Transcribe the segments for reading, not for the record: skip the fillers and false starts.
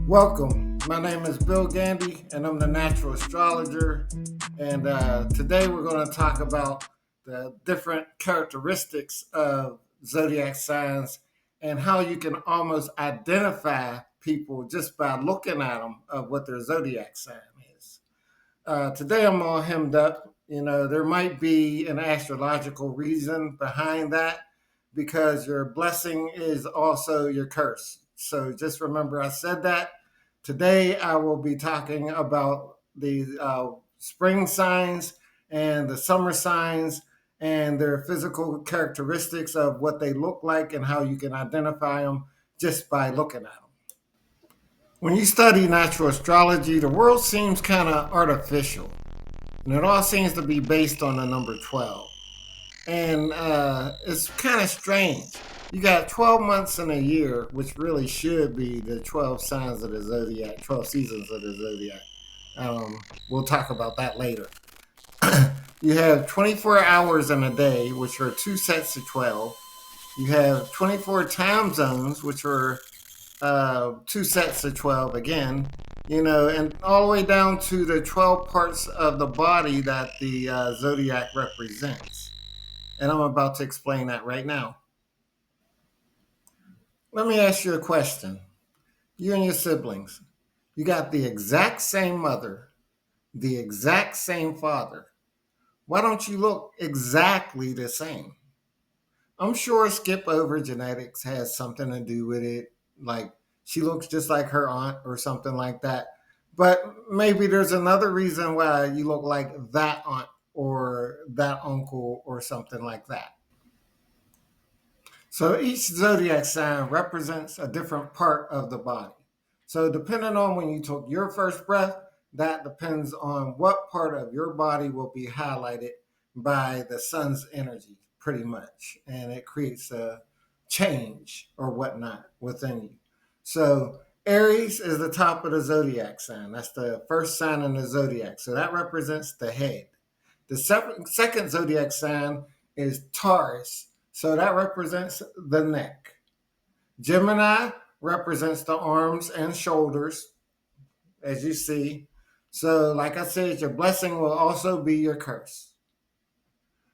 Welcome. My name is Bill Gandy, and I'm the natural astrologer. And today we're going to talk about the different characteristics of zodiac signs and how you can almost identify people just by looking at them of what their zodiac sign is. Today I'm all hemmed up. There might be an astrological reason behind that because your blessing is also your curse. So just remember I said that. Today I will be talking about the spring signs and the summer signs and their physical characteristics of what they look like and how you can identify them just by looking at them. When you study natural astrology, the world seems kind of artificial, and it all seems to be based on the number 12. And it's kind of strange. You got 12 months in a year, which really should be the 12 signs of the zodiac, 12 seasons of the zodiac. We'll talk about that later. You have 24 hours in a day, which are two sets of 12. You have 24 time zones, which are two sets of 12 again, and all the way down to the 12 parts of the body that the zodiac represents. And I'm about to explain that right now. Let me ask you a question. You and your siblings, you got the exact same mother, the exact same father. Why don't you look exactly the same? I'm sure skip over genetics has something to do with it. Like she looks just like her aunt or something like that. But maybe there's another reason why you look like that aunt or that uncle or something like that. So each zodiac sign represents a different part of the body. So depending on when you took your first breath, that depends on what part of your body will be highlighted by the sun's energy, pretty much. And it creates a change or whatnot within you. So Aries is the top of the zodiac sign. That's the first sign in the zodiac. So that represents the head. The second zodiac sign is Taurus. So that represents the neck. Gemini represents the arms and shoulders, as you see. So, like I said, your blessing will also be your curse.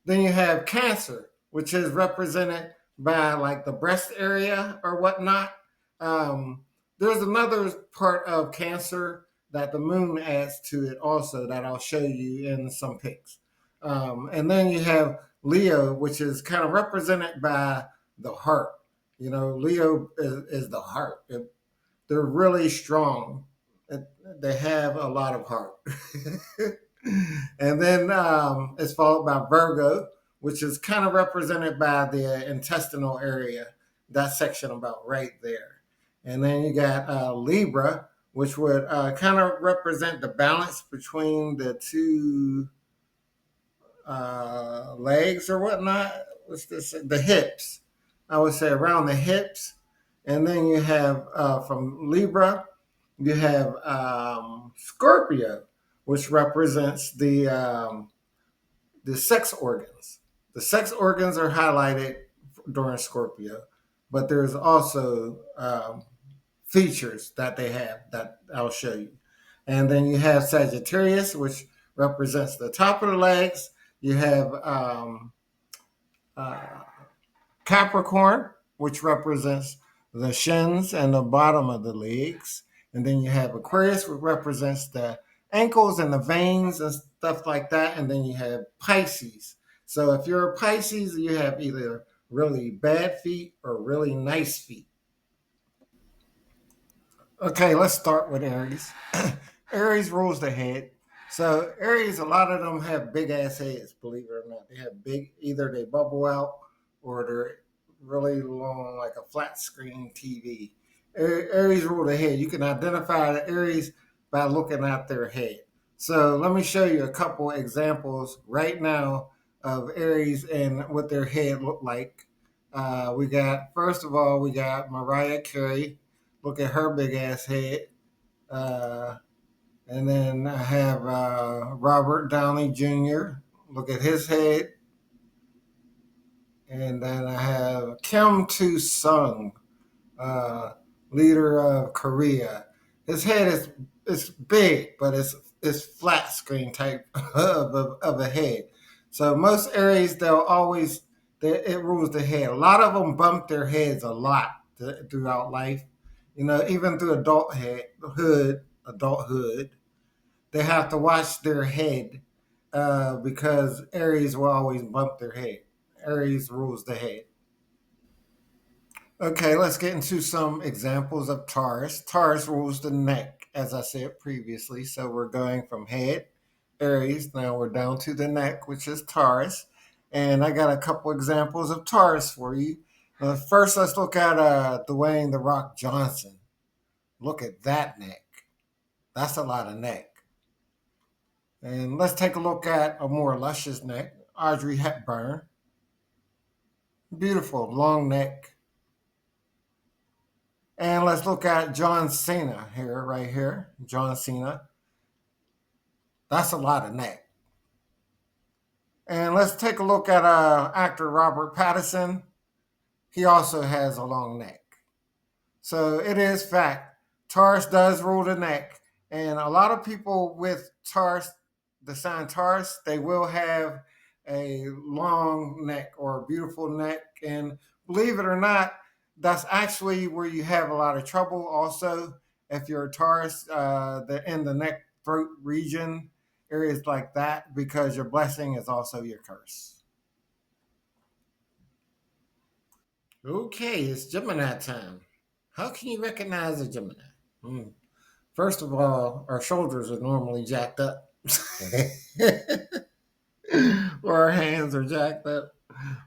Then you have Cancer, which is represented by like the breast area or whatnot. Um, there's another part of Cancer that the moon adds to it also that I'll show you in some pics. And then you have Leo, which is kind of represented by the heart. Leo is the heart. They're really strong. They have a lot of heart. And then it's followed by Virgo, which is kind of represented by the intestinal area, that section about right there. And then you got Libra, which would kind of represent the balance between the two legs or whatnot. What's this? The hips. I would say around the hips. And then you have from Libra, you have Scorpio, which represents the sex organs. The sex organs are highlighted during Scorpio, but there's also features that they have that I'll show you. And then you have Sagittarius, which represents the top of the legs. You have uh, Capricorn, which represents the shins and the bottom of the legs. And then you have Aquarius, which represents the ankles and the veins and stuff like that. And then you have Pisces. So if you're a Pisces, you have either really bad feet or really nice feet. Okay, let's start with Aries. Aries rules the head. So Aries, a lot of them have big ass heads, believe it or not. They have big, either they bubble out or they're really long, like a flat screen TV. Aries rule the head. You can identify the Aries by looking at their head. So let me show you a couple examples right now of Aries and what their head look like. We got, first of all, we got Mariah Carey. Look at her big ass head. Uh, and then I have Robert Downey Jr. Look at his head. And then I have Kim Tu Sung, uh, leader of Korea. His head is big, but it's flat screen type of a head. So most Aries they'll always it rules the head. A lot of them bump their heads a lot throughout life. You know, even through adulthood, they have to watch their head because Aries will always bump their head. Aries rules the head. Okay, let's get into some examples of Taurus. Taurus rules the neck, as I said previously. So we're going from head, Aries. Now we're down to the neck, which is Taurus. And I got a couple examples of Taurus for you. First, let's look at Dwayne The Rock Johnson. Look at that neck. That's a lot of neck. And let's take a look at a more luscious neck. Audrey Hepburn. Beautiful, long neck. And let's look at John Cena here, right here. John Cena. That's a lot of neck. And let's take a look at actor Robert Pattinson. He also has a long neck. So it is fact. Taurus does rule the neck. And a lot of people with Taurus, the sign Taurus, they will have a long neck or a beautiful neck. And believe it or not, that's actually where you have a lot of trouble also. If you're a Taurus, in the neck throat region, areas like that, because your blessing is also your curse. Okay, it's Gemini time. How can you recognize a Gemini? Hmm. First of all, our shoulders are normally jacked up, or our hands are jacked up.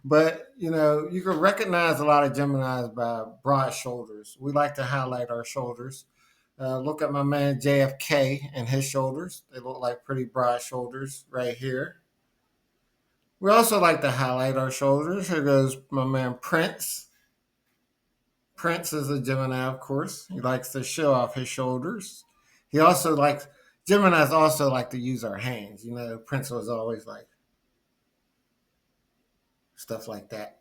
But you know, you can recognize a lot of Geminis by broad shoulders. We like to highlight our shoulders. Look at my man JFK and his shoulders. They look like pretty broad shoulders right here. We also like to highlight our shoulders. Here goes my man Prince. Prince is a Gemini, of course. He likes to show off his shoulders. He also likes Geminis also like to use our hands. You know, Prince was always like stuff like that.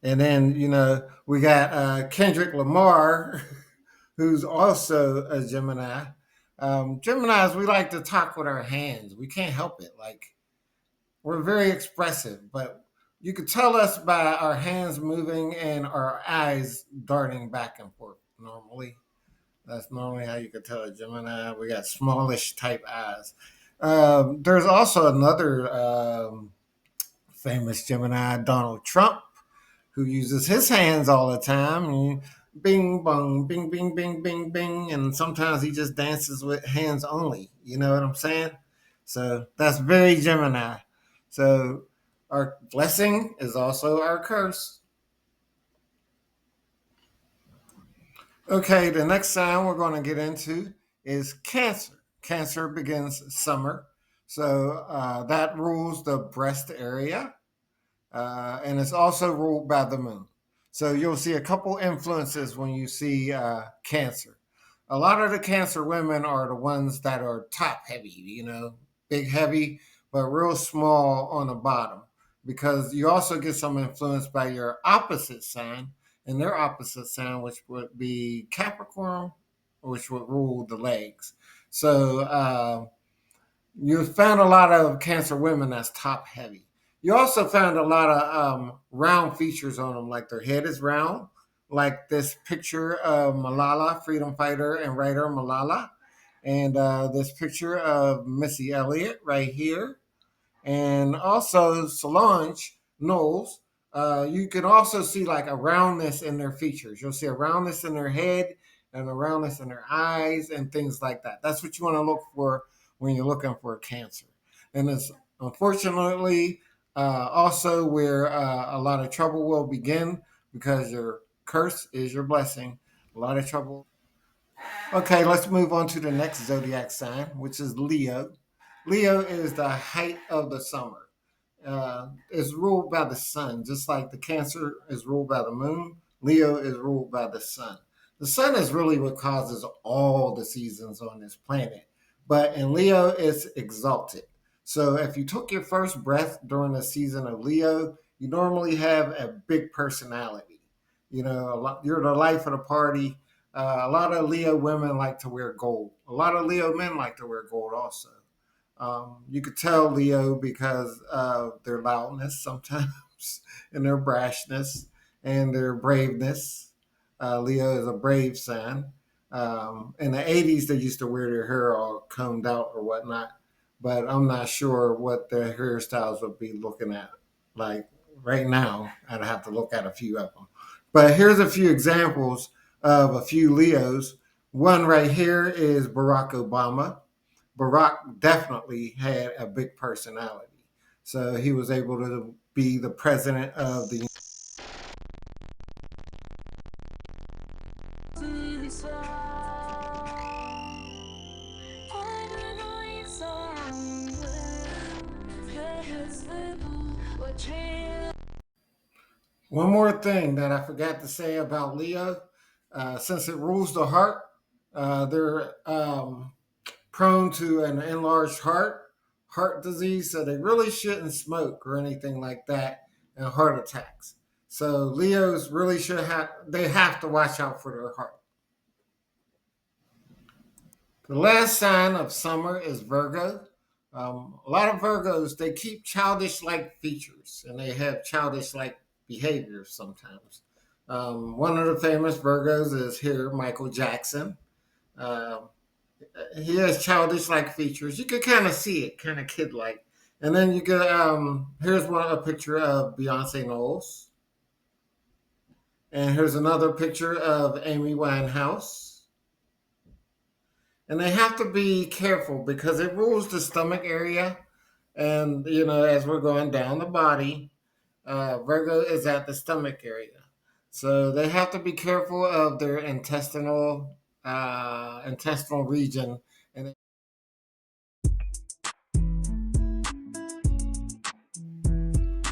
And then, you know, we got Kendrick Lamar, who's also a Gemini. Geminis, we like to talk with our hands. We can't help it. Like, we're very expressive, but you could tell us by our hands moving and our eyes darting back and forth normally. That's normally how you could tell a Gemini. We got smallish type eyes. There's also another famous Gemini, Donald Trump, who uses his hands all the time. And bing, bong, bing, bing, bing, bing, bing. And sometimes he just dances with hands only. You know what I'm saying? So that's very Gemini. So our blessing is also our curse. Okay, the next sign we're going to get into is Cancer. Cancer begins summer. So that rules the breast area. And it's also ruled by the moon. So you'll see a couple influences when you see Cancer. A lot of the Cancer women are the ones that are top heavy, you know, big heavy, but real small on the bottom. Because you also get some influence by your opposite sign, and their opposite sign, which would be Capricorn, which would rule the legs. So you found a lot of Cancer women that's top heavy. You also found a lot of round features on them, like their head is round, like this picture of Malala, freedom fighter and writer Malala, and this picture of Missy Elliott right here, and also Solange Knowles. You can also see like a roundness in their features. You'll see a roundness in their head and a roundness in their eyes and things like that. That's what you want to look for when you're looking for a Cancer. And it's unfortunately also where a lot of trouble will begin because your curse is your blessing. A lot of trouble. Okay, let's move on to the next zodiac sign, which is Leo. Leo is the height of the summer. Is ruled by the sun, just like the Cancer is ruled by the moon. Leo is ruled by the sun. The sun is really what causes all the seasons on this planet, but in Leo, it's exalted. So if you took your first breath during the season of Leo, you normally have a big personality. You know, you're the life of the party. A lot of Leo women like to wear gold. A lot of Leo men like to wear gold also. You could tell Leo because of their loudness sometimes and their brashness and their braveness. Leo is a brave sign. In the 80s, they used to wear their hair all combed out or whatnot, but I'm not sure what their hairstyles would be looking at. Like right now, I'd have to look at a few of them. But here's a few examples of a few Leos. One right here is Barack Obama. Barack definitely had a big personality. So he was able to be the president of the. One more thing that I forgot to say about Leo, since it rules the heart, they're prone to an enlarged heart disease, so they really shouldn't smoke or anything like that, and heart attacks. So Leos really should have they have to watch out for their heart. The last sign of summer is Virgo. A lot of Virgos they keep childish like features and they have childish like behaviors sometimes. One of the famous Virgos is here Michael Jackson. Um, he has childish like features. You can kind of see it, kind of kid like. And then you get here's one a picture of Beyonce Knowles, and here's another picture of Amy Winehouse. And they have to be careful because it rules the stomach area, and as we're going down the body, Virgo is at the stomach area, so they have to be careful of their intestinal region. And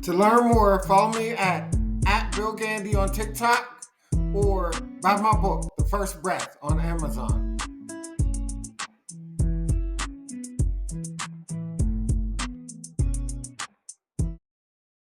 to learn more, follow me at Bill Gandy on TikTok or buy my book, The First Breath, on Amazon.